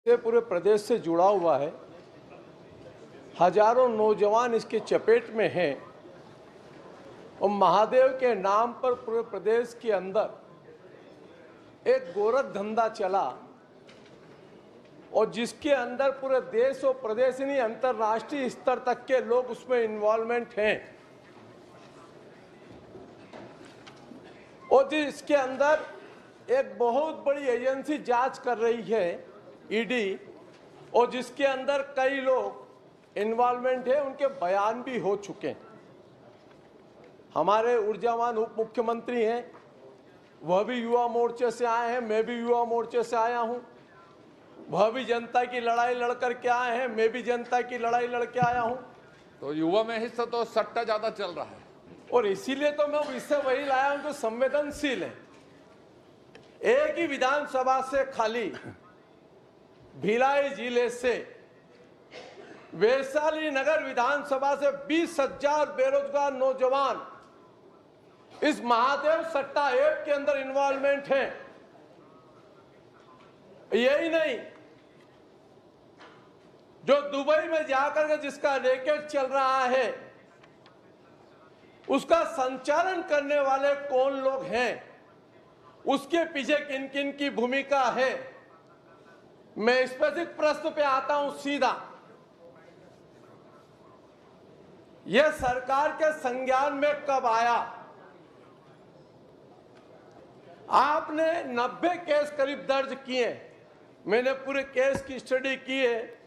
से पूरे प्रदेश से जुड़ा हुआ है। हजारों नौजवान इसके चपेट में हैं और महादेव के नाम पर पूरे प्रदेश के अंदर एक गोरख धंधा चला और जिसके अंदर पूरे देश और प्रदेश नहीं अंतर्राष्ट्रीय स्तर तक के लोग उसमें इन्वॉल्वमेंट हैं और जिसके अंदर एक बहुत बड़ी एजेंसी जांच कर रही है ईडी और जिसके अंदर कई लोग इन्वॉल्वमेंट है, उनके बयान भी हो चुके हैं। हमारे ऊर्जावान उप मुख्यमंत्री हैं, वह भी युवा मोर्चे से आए हैं, मैं भी युवा मोर्चे से आया हूं। वह भी जनता की लड़ाई लड़ करके आए हैं, मैं भी जनता की लड़ाई लड़के आया हूं। तो युवा में हिस्सा तो सट्टा ज्यादा चल रहा है और इसीलिए तो मैं इससे वही लाया हूं जो संवेदनशील है। एक ही विधानसभा से खाली भिलाई जिले से वैशाली नगर विधानसभा से 20,000 बेरोजगार नौजवान इस महादेव सट्टा ऐप के अंदर इन्वॉल्वमेंट हैं। यही नहीं, जो दुबई में जाकर के जिसका रैकेट चल रहा है उसका संचालन करने वाले कौन लोग हैं, उसके पीछे किन किन की भूमिका है। मैं स्पेसिफिक प्रश्न पे आता हूं सीधा। यह सरकार के संज्ञान में कब आया? आपने 90 केस करीब दर्ज किए, मैंने पूरे केस की स्टडी की है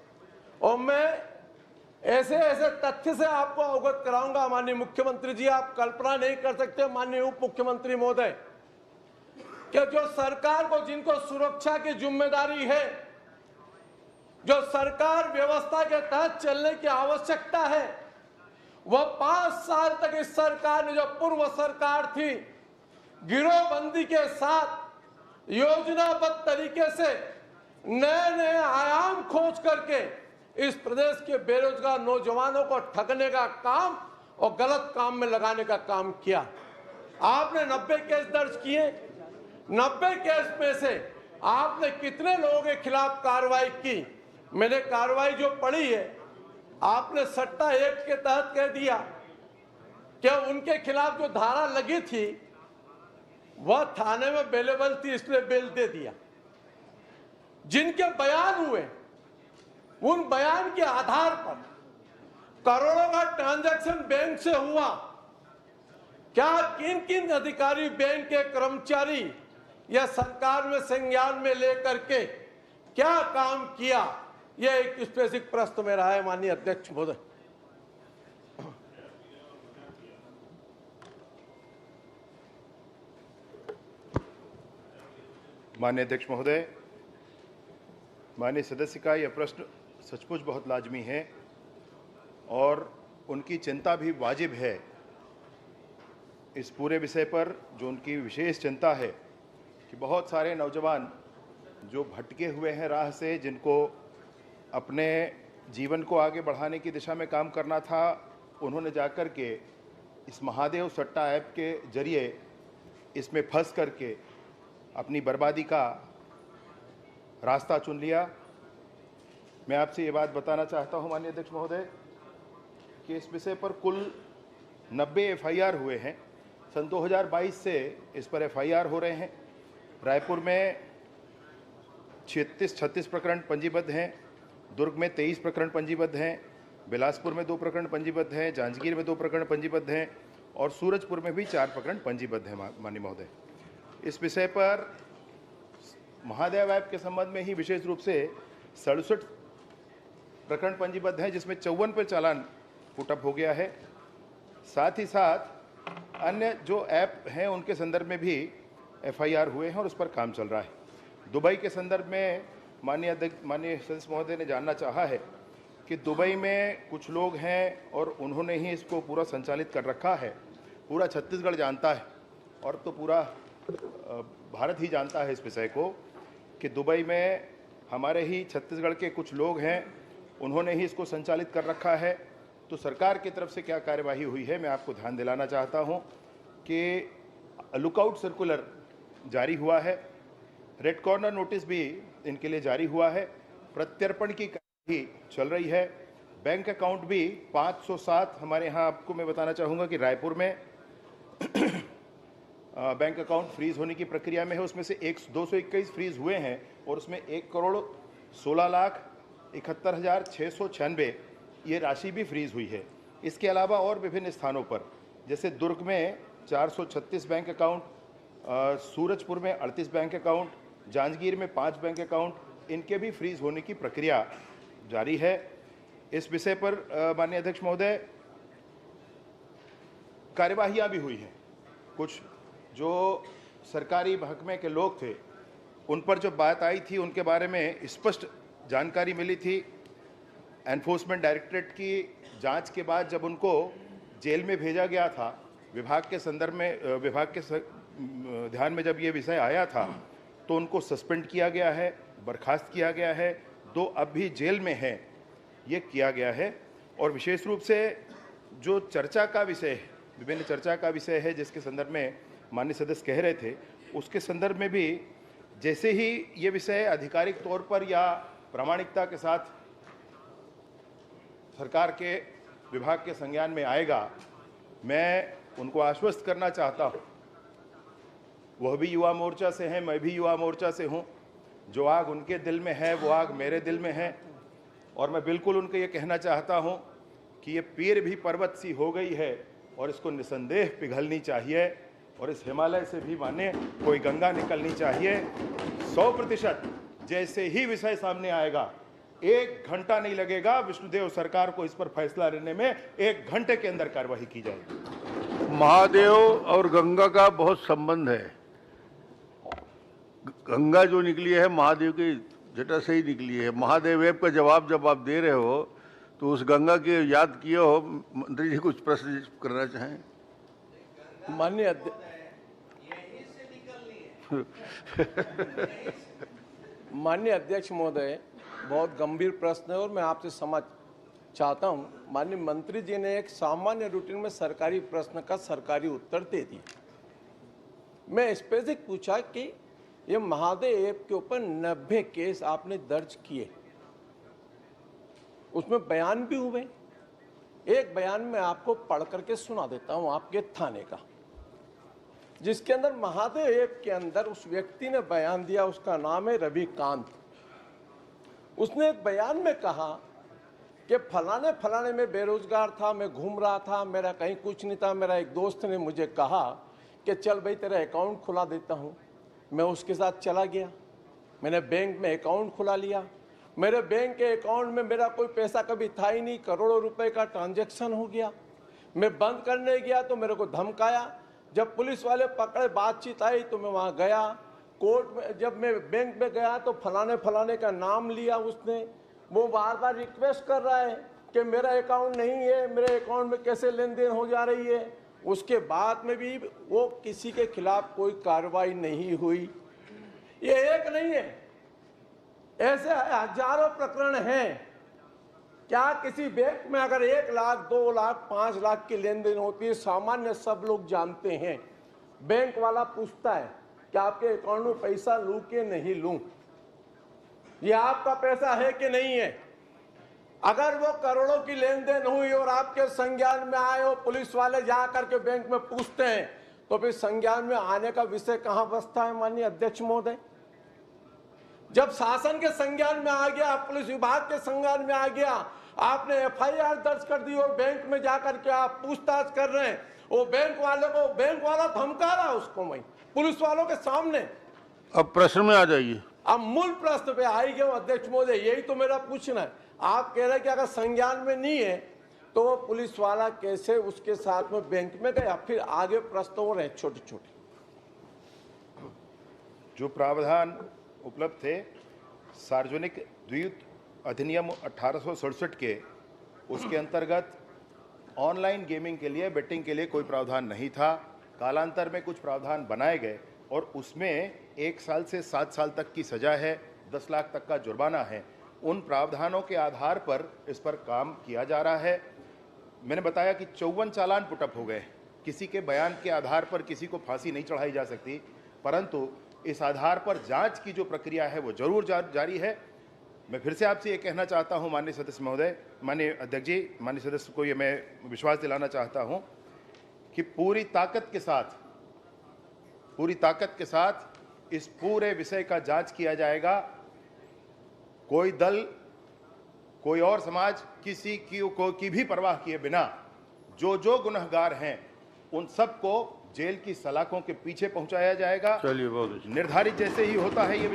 और मैं ऐसे ऐसे तथ्य से आपको अवगत कराऊंगा। माननीय मुख्यमंत्री जी, आप कल्पना नहीं कर सकते माननीय उप मुख्यमंत्री महोदय, कि जो सरकार को जिनको सुरक्षा की जिम्मेदारी है, जो सरकार व्यवस्था के तहत चलने की आवश्यकता है, वह 5 साल तक इस सरकार ने, जो पूर्व सरकार थी, गिरोहबंदी के साथ योजनाबद्ध तरीके से नए नए आयाम खोज करके इस प्रदेश के बेरोजगार नौजवानों को ठगने का काम और गलत काम में लगाने का काम किया। आपने 90 केस दर्ज किए, 90 केस में से आपने कितने लोगों के खिलाफ कार्रवाई की? मैंने कार्रवाई जो पढ़ी है, आपने सट्टा एक्ट के तहत कह दिया कि उनके खिलाफ जो धारा लगी थी वह थाने में अवेलेबल थी, इसलिए बेल दे दिया। जिनके बयान हुए, उन बयान के आधार पर करोड़ों का ट्रांजैक्शन बैंक से हुआ। क्या किन किन अधिकारी, बैंक के कर्मचारी या सरकार में संज्ञान में लेकर के क्या काम किया, यह एक स्पेसिफिक प्रश्न मेरा है माननीय अध्यक्ष महोदय। माननीय अध्यक्ष महोदय, माननीय सदस्य का यह प्रश्न सचमुच बहुत लाजमी है और उनकी चिंता भी वाजिब है। इस पूरे विषय पर जो उनकी विशेष चिंता है कि बहुत सारे नौजवान जो भटके हुए हैं राह से, जिनको अपने जीवन को आगे बढ़ाने की दिशा में काम करना था, उन्होंने जाकर के इस महादेव सट्टा ऐप के जरिए इसमें फंस करके अपनी बर्बादी का रास्ता चुन लिया। मैं आपसे ये बात बताना चाहता हूं माननीय अध्यक्ष महोदय कि इस विषय पर कुल 90 एफआईआर हुए हैं। सन 2022 से इस पर एफआईआर हो रहे हैं। रायपुर में 36 प्रकरण पंजीबद्ध हैं, दुर्ग में 23 प्रकरण पंजीबद्ध हैं, बिलासपुर में 2 प्रकरण पंजीबद्ध हैं, जांजगीर में 2 प्रकरण पंजीबद्ध हैं और सूरजपुर में भी 4 प्रकरण पंजीबद्ध हैं। माननीय महोदय, इस विषय पर महादेव ऐप के संबंध में ही विशेष रूप से 67 प्रकरण पंजीबद्ध हैं, जिसमें 54 पर चालान पुटअप हो गया है। साथ ही साथ अन्य जो ऐप हैं उनके संदर्भ में भी एफआईआर हुए हैं और उस पर काम चल रहा है। दुबई के संदर्भ में माननीय सदस्य महोदय ने जानना चाहा है कि दुबई में कुछ लोग हैं और उन्होंने ही इसको पूरा संचालित कर रखा है। पूरा छत्तीसगढ़ जानता है और तो पूरा भारत ही जानता है इस विषय को कि दुबई में हमारे ही छत्तीसगढ़ के कुछ लोग हैं, उन्होंने ही इसको संचालित कर रखा है। तो सरकार की तरफ से क्या कार्यवाही हुई है, मैं आपको ध्यान दिलाना चाहता हूं कि लुकआउट सर्कुलर जारी हुआ है, रेड कॉर्नर नोटिस भी इनके लिए जारी हुआ है प्रत्यर्पण की कार्यवाही चल रही है। बैंक अकाउंट भी 507 हमारे यहाँ, आपको मैं बताना चाहूँगा कि रायपुर में बैंक अकाउंट फ्रीज होने की प्रक्रिया में है। उसमें से 221 फ्रीज हुए हैं और उसमें 1,16,71,696 ये राशि भी फ्रीज हुई है। इसके अलावा और विभिन्न स्थानों पर, जैसे दुर्ग में 436 बैंक अकाउंट, सूरजपुर में 38 बैंक अकाउंट, जांजगीर में 5 बैंक अकाउंट, इनके भी फ्रीज होने की प्रक्रिया जारी है। इस विषय पर माननीय अध्यक्ष महोदय, कार्यवाहियां भी हुई हैं। कुछ जो सरकारी महकमे के लोग थे उन पर जो बात आई थी उनके बारे में स्पष्ट जानकारी मिली थी। एनफोर्समेंट डायरेक्टरेट की जांच के बाद जब उनको जेल में भेजा गया था, विभाग के संदर्भ में, विभाग के ध्यान में जब ये विषय आया था तो उनको सस्पेंड किया गया है, बर्खास्त किया गया है। 2 अब भी जेल में हैं, ये किया गया है। और विशेष रूप से जो चर्चा का विषय है, विभिन्न चर्चा का विषय है जिसके संदर्भ में माननीय सदस्य कह रहे थे, उसके संदर्भ में भी जैसे ही ये विषय आधिकारिक तौर पर या प्रामाणिकता के साथ सरकार के विभाग के संज्ञान में आएगा, मैं उनको आश्वस्त करना चाहता हूँ। वह भी युवा मोर्चा से हैं, मैं भी युवा मोर्चा से हूँ। जो आग उनके दिल में है वो आग मेरे दिल में है। और मैं बिल्कुल उनको ये कहना चाहता हूँ कि ये पीर भी पर्वत सी हो गई है और इसको निसंदेह पिघलनी चाहिए और इस हिमालय से भी माने कोई गंगा निकलनी चाहिए। 100% जैसे ही विषय सामने आएगा, 1 घंटा नहीं लगेगा विष्णुदेव सरकार को इस पर फैसला लेने में, 1 घंटे के अंदर कार्रवाई की जाएगी। महादेव और गंगा का बहुत संबंध है। गंगा जो निकली है महादेव की जटा से ही निकली है। महादेव ऐप का जवाब जब आप दे रहे हो तो उस गंगा के याद किए हो। मंत्री जी कुछ प्रश्न करना चाहें? माननीय अध्यक्ष महोदय, बहुत गंभीर प्रश्न है और मैं आपसे समझ चाहता हूं। माननीय मंत्री जी ने एक सामान्य रूटीन में सरकारी प्रश्न का सरकारी उत्तर दे दिया। मैं स्पेसिफिक पूछा कि ये महादेव ऐप के ऊपर 90 केस आपने दर्ज किए, उसमें बयान भी हुए। एक बयान में आपको पढ़ करके सुना देता हूं आपके थाने का, जिसके अंदर महादेव ऐप के अंदर उस व्यक्ति ने बयान दिया, उसका नाम है रविकांत। उसने एक बयान में कहा कि फलाने फलाने में बेरोजगार था, मैं घूम रहा था, मेरा कहीं कुछ नहीं था। मेरा एक दोस्त ने मुझे कहा कि चल भाई तेरा अकाउंट खुला देता हूं। मैं उसके साथ चला गया, मैंने बैंक में अकाउंट खुला लिया। मेरे बैंक के अकाउंट में मेरा कोई पैसा कभी था ही नहीं, करोड़ों रुपए का ट्रांजैक्शन हो गया। मैं बंद करने गया तो मेरे को धमकाया। जब पुलिस वाले पकड़े, बातचीत आई तो मैं वहाँ गया कोर्ट में। जब मैं बैंक में गया तो फलाने फलाने का नाम लिया उसने। वो बार बार रिक्वेस्ट कर रहा है कि मेरा अकाउंट नहीं है, मेरे अकाउंट में कैसे लेन देन हो जा रही है। उसके बाद में भी वो किसी के खिलाफ कोई कार्रवाई नहीं हुई। ये एक नहीं है, ऐसे हजारों प्रकरण हैं। क्या किसी बैंक में अगर 1 लाख, 2 लाख, 5 लाख की लेन देन होती है, सामान्य सब लोग जानते हैं। बैंक वाला पूछता है कि आपके अकाउंट में पैसा लूं कि नहीं लूं, ये आपका पैसा है कि नहीं है। अगर वो करोड़ों की लेन देन हुई और आपके संज्ञान में आए हो, पुलिस वाले जा करके बैंक में पूछते हैं, तो फिर संज्ञान में आने का विषय कहां बसता है माननीय अध्यक्ष महोदय? जब शासन के संज्ञान में आ गया, पुलिस विभाग के संज्ञान में आ गया, आपने एफआईआर दर्ज कर दी और बैंक में जाकर के आप पूछताछ कर रहे हैं, वो बैंक वाले को, बैंक वाला धमका रहा है उसको वहीं पुलिस वालों के सामने। अब प्रश्न में आ जाइए। अब मूल प्रश्न पे आई गया अध्यक्ष महोदय, यही तो मेरा पूछना है। आप कह रहे हैं कि अगर संज्ञान में नहीं है तो वो पुलिस वाला कैसे उसके साथ में बैंक में गया? फिर आगे प्रश्न हो रहे हैं छोटे छोटे। जो प्रावधान उपलब्ध थे सार्वजनिक द्वीप अधिनियम 1867 के, उसके अंतर्गत ऑनलाइन गेमिंग के लिए, बेटिंग के लिए कोई प्रावधान नहीं था। कालांतर में कुछ प्रावधान बनाए गए और उसमें 1 साल से 7 साल तक की सजा है, 10 लाख तक का जुर्माना है। उन प्रावधानों के आधार पर इस पर काम किया जा रहा है। मैंने बताया कि 54 चालान पुटअप हो गए। किसी के बयान के आधार पर किसी को फांसी नहीं चढ़ाई जा सकती, परंतु इस आधार पर जांच की जो प्रक्रिया है वो जरूर जारी है। मैं फिर से आपसे ये कहना चाहता हूं माननीय सदस्य महोदय, माननीय अध्यक्ष जी, माननीय सदस्य को ये मैं विश्वास दिलाना चाहता हूं कि पूरी ताकत के साथ इस पूरे विषय का जांच किया जाएगा। कोई दल, कोई और समाज किसी की भी परवाह किए बिना जो गुनहगार हैं उन सबको जेल की सलाखों के पीछे पहुंचाया जाएगा। चलिए, बहुत अच्छा। निर्धारित जैसे ही होता है ये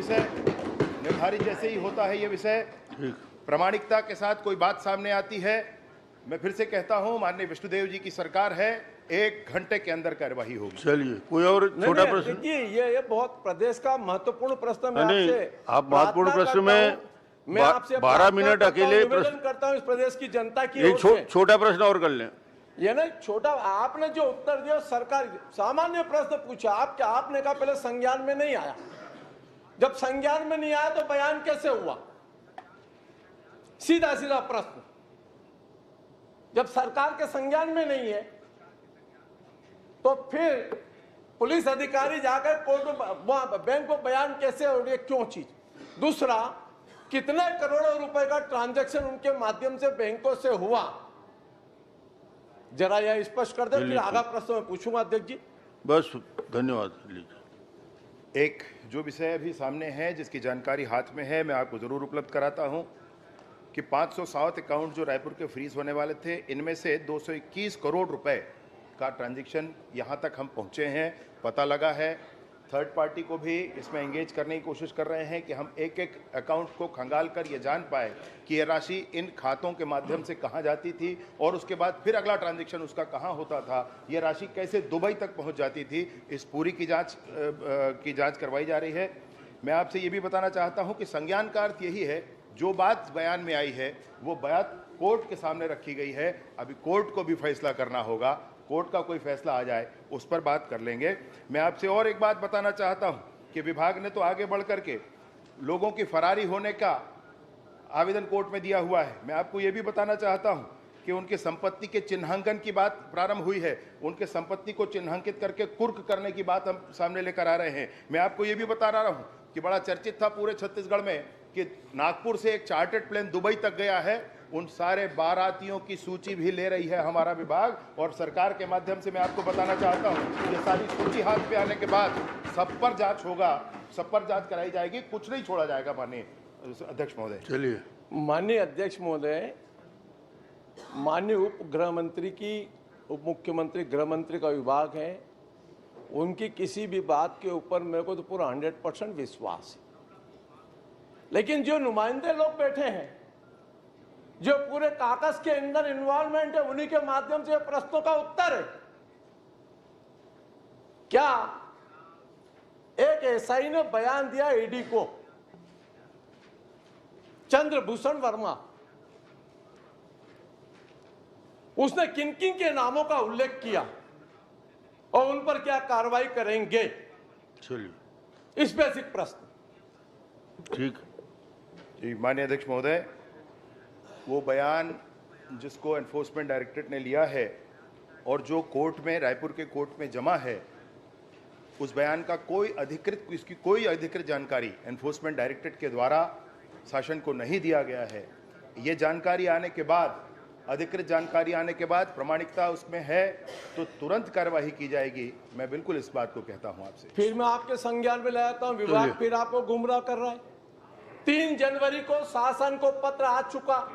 विषय, ठीक। प्रामाणिकता के साथ कोई बात सामने आती है, मैं फिर से कहता हूं माननीय विष्णुदेव जी की सरकार है, 1 घंटे के अंदर कार्यवाही होगी। चलिए, कोई और छोटा प्रश्न? देखिए, ये बहुत प्रदेश का महत्वपूर्ण प्रश्न। मैं नहीं, आपसे आप महत्वपूर्ण प्रश्न में मैं आपसे 12 मिनट अकेले निवेदन करता हूं इस प्रदेश की जनता की एक छोटा प्रश्न और कर लें। ये ना छोटा, आपने जो उत्तर दिया सरकार सामान्य प्रश्न पूछा, आपने कहा पहले संज्ञान में नहीं आया। जब संज्ञान में नहीं आया तो बयान कैसे हुआ? सीधा प्रश्न। जब सरकार के संज्ञान में नहीं है तो फिर पुलिस अधिकारी जाकर कोर्ट बैंक को बयान कैसे, और ये क्यों चीज? दूसरा, कितने करोड़ों रुपए का ट्रांजैक्शन उनके माध्यम से बैंकों से हुआ, जरा यह स्पष्ट कर दे, फिर आगा प्रश्न मैं पूछूंगा अध्यक्ष जी। बस, धन्यवाद। लीजिए। एक जो विषय अभी सामने है जिसकी जानकारी हाथ में है, मैं आपको जरूर उपलब्ध कराता हूं कि 507 अकाउंट जो रायपुर के फ्रीज होने वाले थे, इनमें से 221 करोड़ रुपए का ट्रांजैक्शन यहां तक हम पहुंचे हैं, पता लगा है। थर्ड पार्टी को भी इसमें एंगेज करने की कोशिश कर रहे हैं कि हम एक एक अकाउंट को खंगाल कर ये जान पाए कि ये राशि इन खातों के माध्यम से कहां जाती थी और उसके बाद फिर अगला ट्रांजैक्शन उसका कहां होता था, ये राशि कैसे दुबई तक पहुंच जाती थी। इस पूरी की जांच करवाई जा रही है। मैं आपसे ये भी बताना चाहता हूं कि संज्ञान का अर्थ यही है, जो बात बयान में आई है वो बात कोर्ट के सामने रखी गई है। अभी कोर्ट को भी फैसला करना होगा, कोर्ट का कोई फैसला आ जाए उस पर बात कर लेंगे। मैं आपसे और एक बात बताना चाहता हूं कि विभाग ने तो आगे बढ़ करके लोगों की फरारी होने का आवेदन कोर्ट में दिया हुआ है। मैं आपको यह भी बताना चाहता हूं कि उनके संपत्ति के चिन्हांकन की बात प्रारंभ हुई है, उनके संपत्ति को चिन्हांकित करके कुर्क करने की बात हम सामने लेकर आ रहे हैं। मैं आपको यह भी बता रहा हूं कि बड़ा चर्चित था पूरे छत्तीसगढ़ में कि नागपुर से एक चार्टर्ड प्लेन दुबई तक गया है। उन सारे बारातियों की सूची भी ले रही है हमारा विभाग, और सरकार के माध्यम से मैं आपको बताना चाहता हूं ये सारी सूची हाथ पे आने के बाद सब पर जांच होगा, सब पर जांच कराई जाएगी, कुछ नहीं छोड़ा जाएगा। माननीय अध्यक्ष महोदय। चलिए। माननीय अध्यक्ष महोदय, माननीय उप गृह मंत्री की, उप मुख्यमंत्री गृह मंत्री का विभाग है, उनकी किसी भी बात के ऊपर मेरे को तो पूरा 100% विश्वास है। लेकिन जो नुमाइंदे लोग बैठे हैं, जो पूरे कागज के अंदर इन्वॉल्वमेंट है, उन्हीं के माध्यम से प्रश्नों का उत्तर है। क्या एक एसआई ने बयान दिया ईडी को, चंद्रभूषण वर्मा, उसने किन किन के नामों का उल्लेख किया और उन पर क्या कार्रवाई करेंगे? चलिए। इस बेसिक प्रश्न। ठीक जी। माननीय अध्यक्ष महोदय, वो बयान जिसको एनफोर्समेंट डायरेक्टरेट ने लिया है और जो कोर्ट में, रायपुर के कोर्ट में जमा है, उस बयान का इसकी कोई अधिकृत जानकारी एनफोर्समेंट डायरेक्टरेट के द्वारा शासन को नहीं दिया गया है। ये जानकारी आने के बाद, अधिकृत जानकारी आने के बाद, प्रामाणिकता उसमें है तो तुरंत कार्यवाही की जाएगी। मैं बिल्कुल इस बात को कहता हूं आपसे। फिर मैं आपके संज्ञान में ले आता हूं, विभाग फिर आपको गुमराह कर रहा है। 3 जनवरी को शासन को पत्र आ चुका,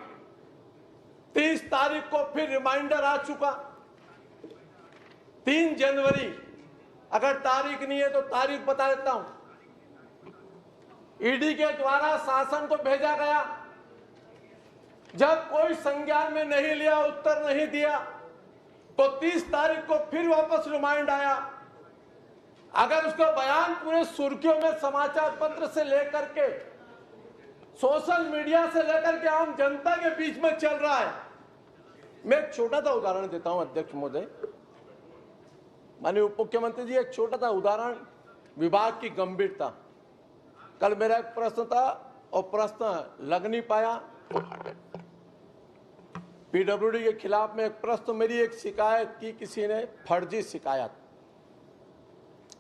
30 तारीख को फिर रिमाइंडर आ चुका। 3 जनवरी, अगर तारीख नहीं है तो तारीख बता देता हूं, ईडी के द्वारा शासन को भेजा गया। जब कोई संज्ञान में नहीं लिया, उत्तर नहीं दिया, तो 30 तारीख को फिर वापस रिमाइंड आया। अगर उसका बयान पूरे सुर्खियों में समाचार पत्र से लेकर के, सोशल मीडिया से लेकर के आम जनता के बीच में चल रहा है। मैं एक छोटा सा उदाहरण देता हूं अध्यक्ष महोदय, माननीय उप मुख्यमंत्री जी, एक छोटा सा उदाहरण, विभाग की गंभीरता। कल मेरा एक प्रश्न था और प्रश्न लग नहीं पाया। पीडब्ल्यूडी के खिलाफ में एक प्रश्न, मेरी एक शिकायत की किसी ने, फर्जी शिकायत,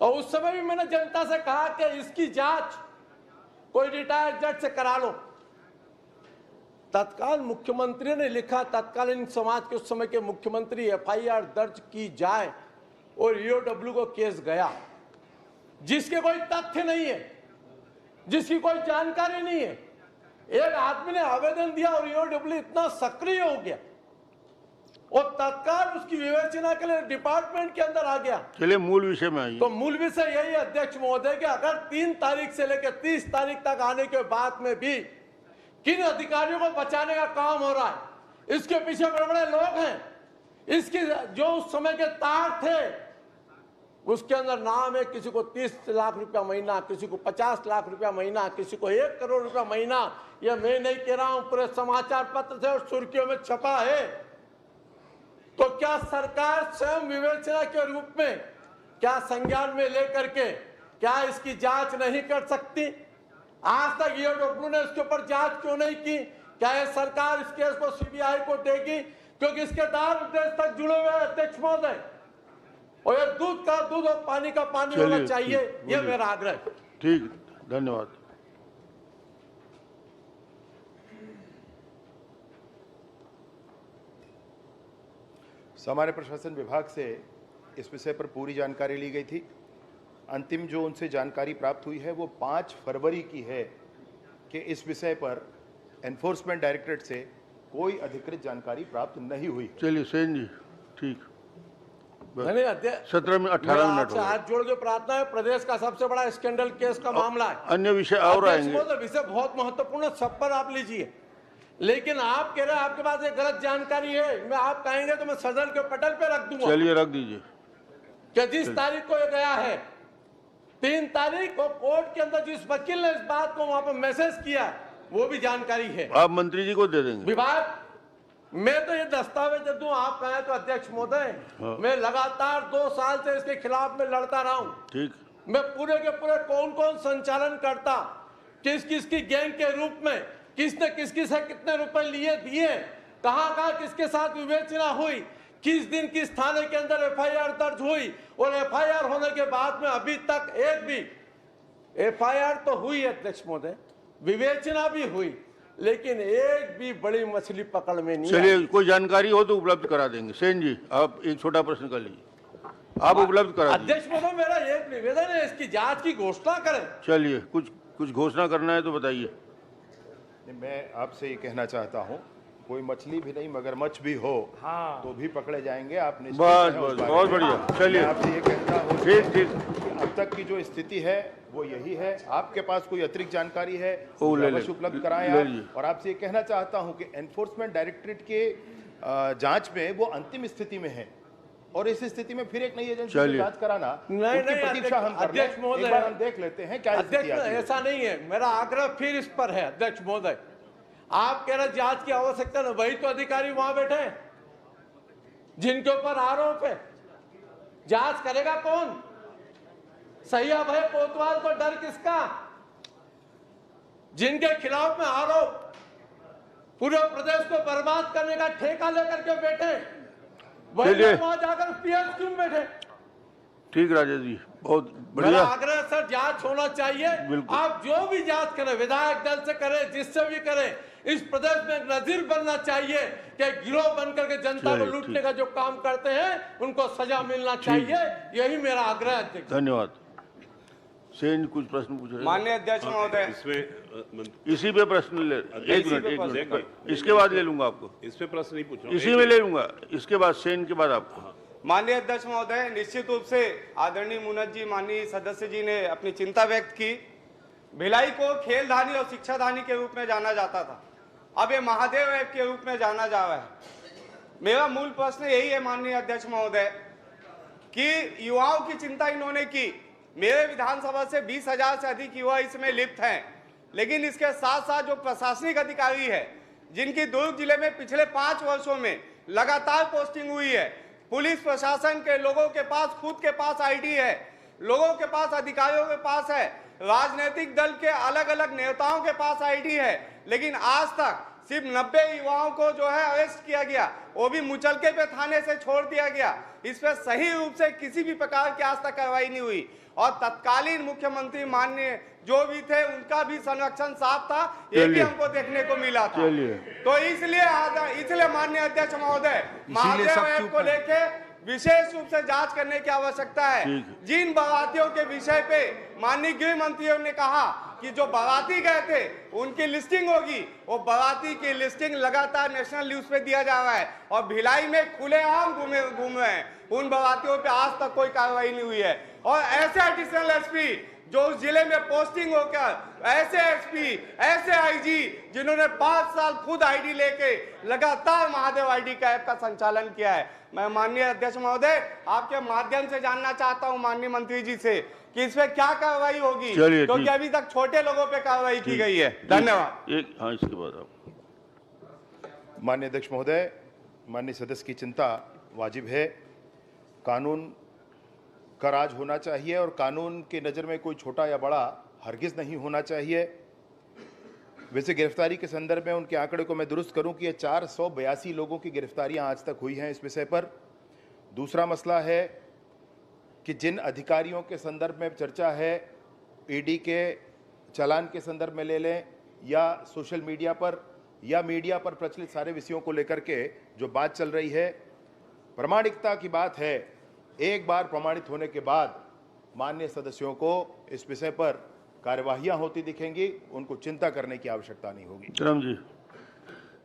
और उस समय भी मैंने जनता से कहा कि इसकी जांच कोई रिटायर्ड जज से करा लो। तत्काल मुख्यमंत्री ने लिखा, तत्कालीन समाज के उस समय के मुख्यमंत्री, एफआईआर दर्ज की जाए और ईओडब्ल्यू को केस गया, जिसके कोई तथ्य नहीं है, जिसकी कोई जानकारी नहीं है। एक आदमी ने आवेदन दिया और ईओडब्ल्यू इतना सक्रिय हो गया और तत्काल उसकी विवेचना के लिए डिपार्टमेंट के अंदर आ गया। चलिए मूल विषय में आइए। तो मूल विषय यही है अध्यक्ष महोदय कि अगर 3 तारीख से लेकर 30 तारीख तक आने के बाद में भी किन अधिकारियों को बचाने का काम हो रहा है, इसके पीछे बड़े बड़े लोग हैं। इसके जो उस समय के तार थे उसके अंदर नाम है, किसी को 30 लाख रुपया महीना, किसी को 50 लाख रुपया महीना, किसी को 1 करोड़ रुपया महीना। यह मैं नहीं कह रहा हूं, पूरे समाचार पत्र से और सुर्खियों में छपा है। तो क्या सरकार स्वयं विवेचना के रूप में क्या संज्ञान में लेकर के क्या इसकी जांच नहीं कर सकती? आज तक ईओडब्ल्यू ने इसके ऊपर जांच क्यों नहीं की? क्या यह सरकार इस केस को सीबीआई को देगी? क्योंकि इसके दार उद्देश्य तक जुड़े हुए अध्यक्ष महोदय, और ये दूध का दूध और पानी का पानी होना चाहिए, ये मेरा आग्रह है। ठीक, धन्यवाद। सामान्य प्रशासन विभाग से इस विषय पर पूरी जानकारी ली गई थी। अंतिम जो उनसे जानकारी प्राप्त हुई है वो 5 फरवरी की है कि इस विषय पर एनफोर्समेंट डायरेक्टरेट से कोई अधिकृत जानकारी प्राप्त नहीं हुई। चलिए सेन जी, ठीक। नहीं अध्यक्ष, 17 में 18 मिनट हो गए। हाथ जोड़ के प्रार्थना है, प्रदेश का सबसे बड़ा स्कैंडल केस का मामला है। अन्य विषय और आएंगे। विषय बहुत महत्वपूर्ण, सब पर आप लीजिए, लेकिन आप कह रहे हैं आपके पास एक गलत जानकारी है। मैं आप कहेंगे तो मैं सदन के पटल पे रख दूंगा। चलिए रख दीजिए कि जिस तारीख को ये गया है 3 तारीख को कोर्ट के अंदर जिस वकील ने इस बात को वहां पर मैसेज किया वो भी जानकारी है। आप मंत्री जी को दे देंगे। विभाग मैं तो ये दस्तावेज दे दूं, आप कहें तो अध्यक्ष महोदय। हाँ। मैं लगातार 2 साल से इसके खिलाफ में लड़ता रहा हूं। ठीक, मैं पूरे के पूरे कौन कौन संचालन करता, किस किस की गैंग के रूप में, किसने किस से कितने रुपए लिए दिए, कहां कहां किसके साथ विवेचना हुई, किस दिन किस थाने के अंदर एफआईआर दर्ज हुई, और एफआईआर होने के बाद में अभी तक एक भी एफआईआर तो हुई अध्यक्ष महोदय, विवेचना भी हुई, लेकिन एक भी बड़ी मछली पकड़ में नहीं। चलिए कोई जानकारी हो तो उपलब्ध करा देंगे। सेन जी, आप एक छोटा प्रश्न कर लीजिए, आप उपलब्ध करा दीजिए। अध्यक्ष महोदय मेरा एक निवेदन है, इसकी जांच की घोषणा करें। चलिए कुछ घोषणा करना है तो बताइए। मैं आपसे ये कहना चाहता हूँ, कोई मछली भी नहीं मगरमच्छ भी हो तो भी पकड़े जाएंगे। आप निश्चित बस हैं उस बस, बारे बहुत में। बढ़िया। चलिए मैं आपसे ये कहता हूँ ठीक ठीक, कि अब तक की जो स्थिति है वो यही है। आपके पास कोई अतिरिक्त जानकारी है वो ले अवश्य ले, उपलब्ध कराएं ले आप। लीजिए। और आपसे ये कहना चाहता हूँ कि एनफोर्समेंट डायरेक्टरेट के जांच में वो अंतिम स्थिति में है, और इस स्थिति में फिर एक नई एजेंसी से जांच कराना, उसकी प्रतीक्षा हम कर रहे हैं। एक बार हम देख लेते हैं क्या स्थिति अध्यक्ष आती है। ऐसा नहीं है, मेरा आग्रह फिर इस पर है अध्यक्ष महोदय। आप कह रहे जांच की आवश्यकता नहीं, वही तो अधिकारी वहां बैठे हैं जिनके ऊपर आरोप है। जांच करेगा कौन? सैया भाई कोतवाल को डर किसका? जिनके खिलाफ में आरोप पूरे प्रदेश को बर्बाद करने का ठेका लेकर के बैठे, वही लोग वहां जाकर पीएस क्यों बैठे? ठीक राजेश जी, बहुत मेरा बढ़िया। आग्रह सर जांच होना चाहिए। आप जो भी जांच करें, विधायक दल से करें, जिससे भी करें, इस प्रदेश में एक नजीर बनना चाहिए कि गिरोह बनकर के जनता को लूटने का जो काम करते हैं उनको सजा मिलना चाहिए। यही मेरा आग्रह है। धन्यवाद। सेन कुछ प्रश्न पूछ रहे माननीय अध्यक्ष महोदय, इसी पे प्रश्न ले, एक मिनट, इसके बाद ले लूंगा आपको। इस पे प्रश्न नहीं पूछ रहा हूं। इसी में ले लूंगा, इसके बाद सेन के बाद आपको। माननीय अध्यक्ष महोदय, निश्चित रूप से आदरणीय मुनत जी, माननीय सदस्य जी ने अपनी चिंता व्यक्त की। भिलाई को खेलधानी और शिक्षाधानी के रूप में जाना जाता था, अब ये महादेव ऐप के रूप में जाना जा रहा है। मेरा मूल प्रश्न यही है माननीय अध्यक्ष महोदय कि युवाओं की चिंता इन्होंने की। मेरे विधानसभा से 20,000 से अधिक युवा इसमें लिप्त हैं, लेकिन इसके साथ साथ जो प्रशासनिक अधिकारी है जिनकी दुर्ग जिले में पिछले 5 वर्षों में लगातार पोस्टिंग हुई है, पुलिस प्रशासन के लोगों के पास खुद के पास आईडी है, लोगों के पास, अधिकारियों के पास है, राजनीतिक दल के अलग अलग नेताओं के पास आईडी है, लेकिन आज तक सिर्फ 90 युवाओं को जो है अरेस्ट किया गया, वो भी मुचलके पे थाने से छोड़ दिया गया। इस पर सही रूप से किसी भी प्रकार की आज तक कार्रवाई नहीं हुई और तत्कालीन मुख्यमंत्री माननीय जो भी थे उनका भी संरक्षण साफ था, ये भी हमको देखने को मिला था। तो इसलिए माननीय अध्यक्ष महोदय, महादेव ऐप को लेके विशेष रूप से जांच करने की आवश्यकता है। जिन बारातियों के विषय पे माननीय गृह मंत्रियों ने कहा कि जो बाराती गए थे उनकी लिस्टिंग होगी, वो बाराती की लिस्टिंग लगातार नेशनल न्यूज पे दिया जा रहा है और भिलाई में खुलेआम घूम रहे हैं। उन बारातियों पे आज तक कोई कार्रवाई नहीं हुई है और ऐसे एडिशनल एसपी जो उस जिले में पोस्टिंग होकर, ऐसे एसपी, ऐसे आईजी जिन्होंने 5 साल खुद आईडी लेके लगातार महादेव आईडी का ऐप का संचालन किया है। मैं माननीय अध्यक्ष महोदय आपके माध्यम से जानना चाहता हूं माननीय मंत्री जी से कि इस पे क्या कार्रवाई होगी, क्योंकि अभी तक छोटे लोगों पे कार्रवाई की गई है। धन्यवाद। हाँ, इसके बाद आप। माननीय अध्यक्ष महोदय, माननीय सदस्य की चिंता वाजिब है। कानून का राज होना चाहिए और कानून की नज़र में कोई छोटा या बड़ा हरगिज़ नहीं होना चाहिए। वैसे गिरफ्तारी के संदर्भ में उनके आंकड़े को मैं दुरुस्त करूं कि ये 482 लोगों की गिरफ्तारियां आज तक हुई हैं इस विषय पर। दूसरा मसला है कि जिन अधिकारियों के संदर्भ में चर्चा है, ईडी के चालान के संदर्भ में ले लें या सोशल मीडिया पर या मीडिया पर प्रचलित सारे विषयों को लेकर के जो बात चल रही है, प्रामाणिकता की बात है। एक बार प्रमाणित होने के बाद माननीय सदस्यों को इस विषय पर कार्यवाहियां होती दिखेंगी, उनको चिंता करने की आवश्यकता नहीं होगी। राम जी।